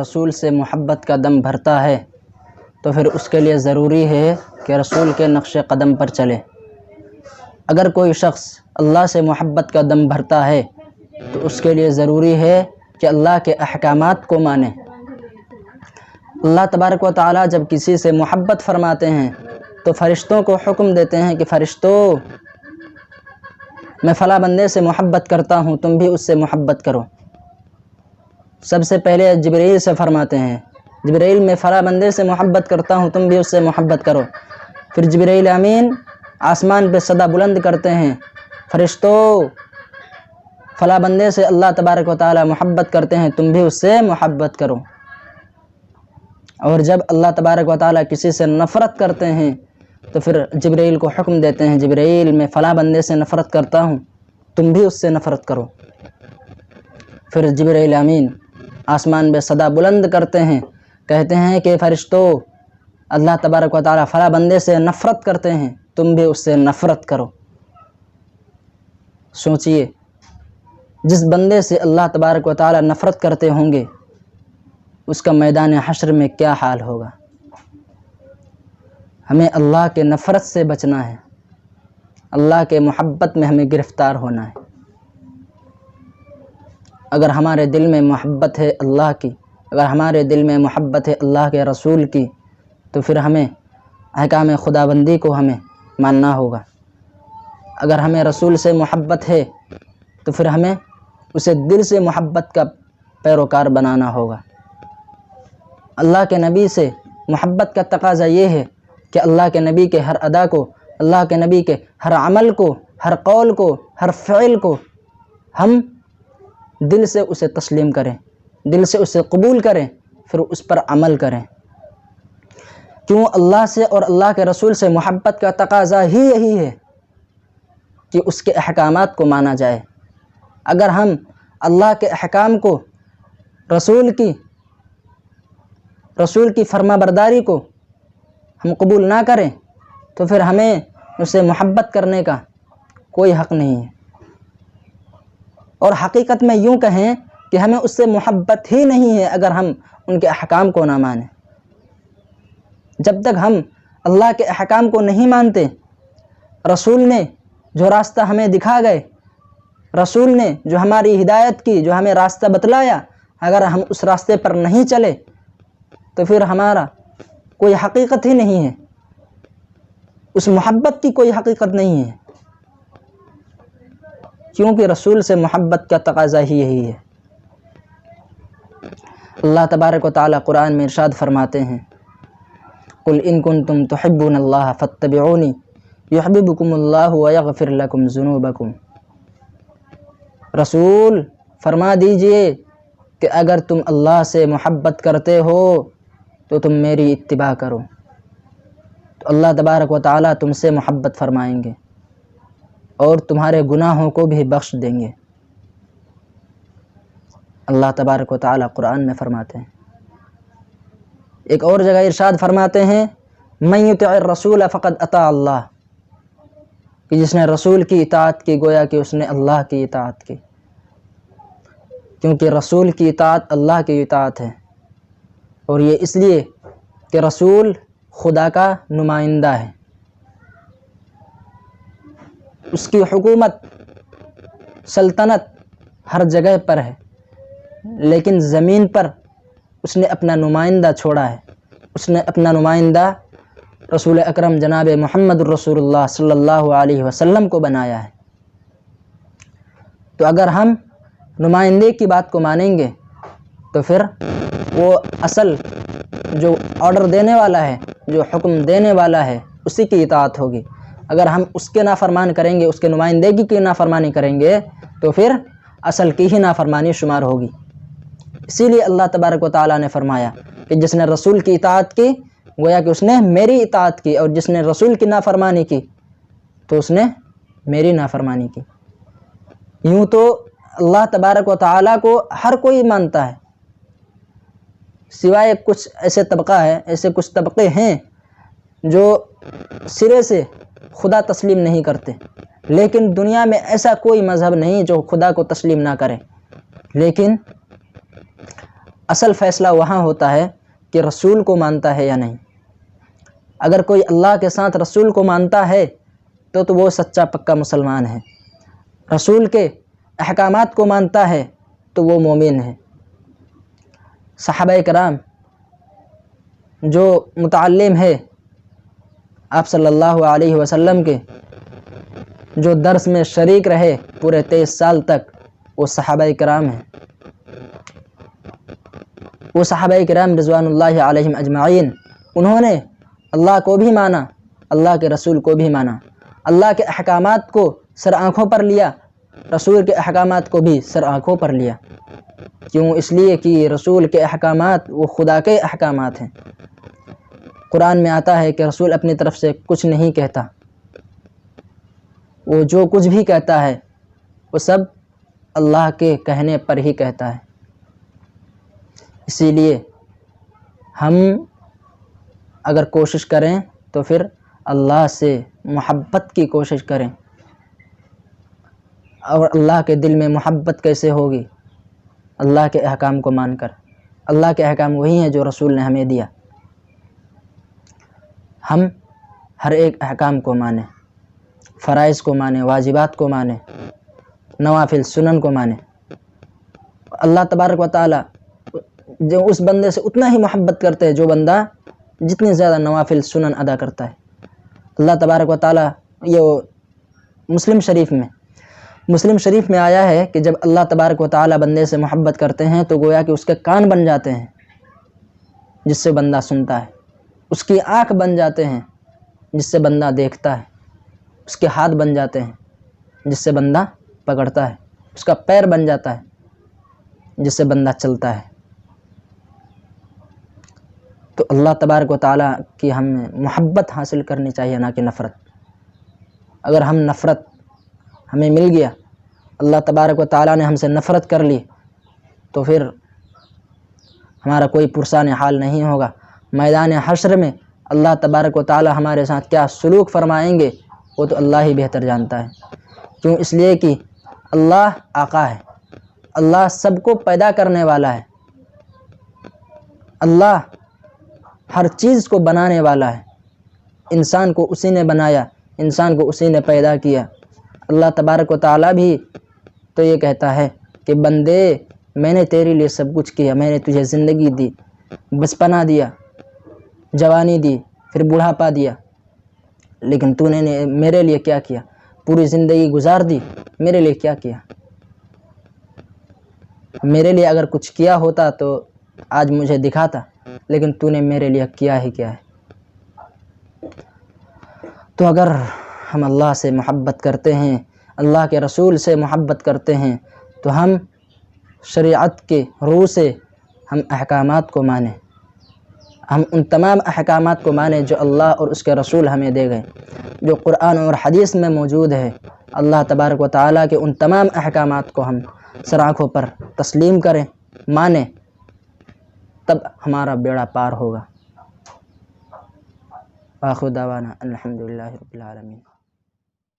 رسول سے محبت کا دم بھرتا ہے تو پھر اس کے لیے ضروری ہے کہ رسول کے نقش قدم پر چلے۔ اگر کوئی شخص اللہ سے محبت کا دم بھرتا ہے تو اس کے لیے ضروری ہے کہ اللہ کے احکامات کو مانے۔ اللہ تبارک و تعالیٰ جب کسی سے محبت فرماتے ہیں تو فرشتوں کو حکم دیتے ہیں کہ فرشتوں، میں فلاں بندے سے محبت کرتا ہوں، تم بھی اس سے محبت کرو۔ سب سے پہلے جبرائیل سے فرماتے ہیں، جبرائیل میں فلاں بندے سے محبت کرتا ہوں، تم بھی اس سے محبت کرو۔ پھر جبرائیل امین آسمان پہ صدا بلند کرتے ہیں، فرشتوں، فلاں بندے سے اللہ تبارک و تعالیٰ محبت کرتے ہیں، تم بھی اس سے محبت کرو۔ اور جب اللہ تبارک و تعالیٰ کسی سے نفرت کرتے ہیں تو پھر جبرائیل کو حکم دیتے ہیں، جبرائیل میں فلاں بندے سے نفرت کرتا ہوں، تم بھی اس سے نفرت کرو۔ پھر جبرائیل امین آسمان میں صدا بلند کرتے ہیں، کہتے ہیں کہ فرشتوں، اللہ تبارک و تعالیٰ فلاں بندے سے نفرت کرتے ہیں، تم بھی اس سے نفرت کرو۔ سوچئے، جس بندے سے اللہ تبارک و تعالیٰ نفرت کرتے ہوں گے اس کا میدان حشر میں کیا حال ہوگا۔ ہمیں اللہ کے نفرت سے بچنا ہے، اللہ کے محبت میں ہمیں گرفتار ہونا ہے۔ اگر ہمارے دل میں محبت ہے اللہ کی، اگر ہمارے دل میں محبت ہے اللہ کے رسول کی، تو پھر ہمیں احکام خداوندی کو ہمیں ماننا ہوگا۔ اگر ہمیں رسول سے محبت ہے تو پھر ہمیں اسے دل سے محبت کا پیروکار بنانا ہوگا۔ اللہ کے نبی سے محبت کا تقاضا یہ ہے کہ اللہ کے نبی کے ہر ادا کو، اللہ کے نبی کے ہر عمل کو، ہر قول کو، ہر فعل کو ہم دل سے اسے تسلیم کریں، دل سے اسے قبول کریں، پھر اس پر عمل کریں۔ کیوں اللہ سے اور اللہ کے رسول سے محبت کا تقاضا ہی یہی ہے کہ اس کے احکامات کو مانا جائے۔ اگر ہم اللہ کے احکام کو، رسول کی فرما برداری کو ہم قبول نہ کریں تو پھر ہمیں اسے محبت کرنے کا کوئی حق نہیں ہے۔ اور حقیقت میں یوں کہیں کہ ہمیں اس سے محبت ہی نہیں ہے اگر ہم ان کے احکام کو نہ مانیں۔ جب تک ہم اللہ کے احکام کو نہیں مانتے، رسول نے جو راستہ ہمیں دکھا گئے، رسول نے جو ہماری ہدایت کی، جو ہمیں راستہ بتلایا، اگر ہم اس راستے پر نہیں چلے تو پھر ہمارا کوئی حقیقت ہی نہیں ہے، اس محبت کی کوئی حقیقت نہیں ہے، کیونکہ رسول سے محبت کا تقاضا ہی یہی ہے۔ اللہ تبارک و تعالیٰ قرآن میں ارشاد فرماتے ہیں، قُلْ إِن كُنتُمْ تُحِبُّونَ اللَّهَ فَاتَّبِعُونِي يُحْبِبْكُمُ اللَّهُ وَيَغْفِرْ لَكُمْ ذُنُوبَكُمْ۔ رسول فرما دیجئے کہ اگر تم اللہ سے محبت کرتے ہو تو تم میری اتباع کرو، تو اللہ تبارک و تعالیٰ تم سے محبت فرمائیں گے اور تمہارے گناہوں کو بھی بخش دیں گے۔ اللہ تبارک و تعالیٰ قرآن میں فرماتے ہیں۔ ایک اور جگہ ارشاد فرماتے ہیں، مَن یُطِعِ الرَّسُولَ فَقَدْ اطاع اللہ، کہ جس نے رسول کی اطاعت کی گویا کہ اس نے اللہ کی اطاعت کی، کیونکہ رسول کی اطاعت اللہ کی اطاعت ہے، اور یہ اس لیے کہ رسول خدا کا نمائندہ ہے۔ اس کی حکومت، سلطنت ہر جگہ پر ہے، لیکن زمین پر اس نے اپنا نمائندہ چھوڑا ہے، اس نے اپنا نمائندہ رسول اکرم جناب محمد الرسول اللہ صلی اللہ علیہ وسلم کو بنایا ہے۔ تو اگر ہم نمائندے کی بات کو مانیں گے تو پھر وہ اصل جو آرڈر دینے والا ہے، جو حکم دینے والا ہے، اسی کی اطاعت ہوگی۔ اگر ہم اس کے نافرمان کریں گے، اس کے نمائندگی کی نافرمانی کریں گے تو پھر اصل کی ہی نافرمانی شمار ہوگی۔ اسی لیے اللہ تبارک و تعالیٰ نے فرمایا کہ جس نے رسول کی اطاعت کی گویا کہ اس نے میری اطاعت کی، اور جس نے رسول کی نافرمانی کی تو اس نے میری نافرمانی کی۔ یوں تو اللہ تبارک و تعالیٰ کو ہر کوئی مانتا ہے، سوائے کچھ ایسے کچھ طبقے ہیں جو سرے سے خدا تسلیم نہیں کرتے، لیکن دنیا میں ایسا کوئی مذہب نہیں جو خدا کو تسلیم نہ کرے۔ لیکن اصل فیصلہ وہاں ہوتا ہے کہ رسول کو مانتا ہے یا نہیں۔ اگر کوئی اللہ کے ساتھ رسول کو مانتا ہے تو وہ سچا پکا مسلمان ہے، رسول کے احکامات کو مانتا ہے تو وہ مومن ہے۔ صحابہ کرام جو متعلم ہے آپ صلی اللہ علیہ وسلم کے، جو درس میں شریک رہے پورے 23 سال تک، وہ صحابہ کرام ہیں۔ وہ صحابہ کرام رضوان اللہ علیہم اجمعین، انہوں نے اللہ کو بھی مانا، اللہ کے رسول کو بھی مانا، اللہ کے احکامات کو سر آنکھوں پر لیا، رسول کے احکامات کو بھی سر آنکھوں پر لیا۔ کیوں؟ اس لیے کہ رسول کے احکامات وہ خدا کے احکامات ہیں۔ قرآن میں آتا ہے کہ رسول اپنی طرف سے کچھ نہیں کہتا، وہ جو کچھ بھی کہتا ہے وہ سب اللہ کے کہنے پر ہی کہتا ہے۔ اسی لیے ہم اگر کوشش کریں تو پھر اللہ سے محبت کی کوشش کریں۔ اور اللہ کے دل میں محبت کیسے ہوگی؟ اللہ کے احکام کو مان کر۔ اللہ کے احکام وہی ہیں جو رسول نے ہمیں دیا۔ ہم ہر ایک احکام کو مانیں، فرائض کو مانیں، واجبات کو مانیں، نوافل سنن کو مانیں۔ اللہ تبارک و تعالی جو اس بندے سے اتنا ہی محبت کرتے ہیں جو بندہ جتنی زیادہ نوافل سنن ادا کرتا ہے۔ اللہ تبارک و تعالی، یہ مسلم شریف میں آیا ہے کہ جب اللہ تبارک و تعالی بندے سے محبت کرتے ہیں تو گویا کہ اس کے کان بن جاتے ہیں جس سے بندہ سنتا ہے، اس کی آنکھ بن جاتے ہیں جس سے بندہ دیکھتا ہے، اس کے ہاتھ بن جاتے ہیں جس سے بندہ پکڑتا ہے، اس کا پیر بن جاتا ہے جس سے بندہ چلتا ہے۔ تو اللہ تبارک و تعالیٰ کی ہمیں محبت حاصل کرنی چاہیے، نہ کہ نفرت۔ اگر ہم نفرت ہمیں مل گیا، اللہ تبارک و تعالیٰ نے ہم سے نفرت کر لی، تو پھر ہمارا کوئی پرسان حال نہیں ہوگا۔ میدان حشر میں اللہ تبارک و تعالیٰ ہمارے ساتھ کیا سلوک فرمائیں گے وہ تو اللہ ہی بہتر جانتا ہے۔ کیوں؟ اس لیے کہ اللہ آقا ہے، اللہ سب کو پیدا کرنے والا ہے، اللہ ہر چیز کو بنانے والا ہے۔ انسان کو اسی نے بنایا، انسان کو اسی نے پیدا کیا۔ اللہ تبارک و تعالیٰ بھی تو یہ کہتا ہے کہ بندے میں نے تیرے لیے سب کچھ کیا، میں نے تجھے زندگی دی، بچپنا دیا، جوانی دی، پھر بڑھاپا دیا، لیکن تو نے میرے لیے کیا کیا؟ پوری زندگی گزار دی، میرے لیے کیا کیا؟ میرے لیے اگر کچھ کیا ہوتا تو آج مجھے دکھاتا، لیکن تو نے میرے لیے کیا ہی کیا ہے۔ تو اگر ہم اللہ سے محبت کرتے ہیں، اللہ کے رسول سے محبت کرتے ہیں، تو ہم شریعت کے روح سے ہم احکامات کو مانیں، ہم ان تمام احکامات کو مانیں جو اللہ اور اس کے رسول ہمیں دے گئے، جو قرآن اور حدیث میں موجود ہے۔ اللہ تبارک و تعالیٰ کے ان تمام احکامات کو ہم سر آنکھوں پر تسلیم کریں، مانیں، تب ہمارا بیڑا پار ہوگا۔ آخر دعوانا الحمدللہ رب العالمین۔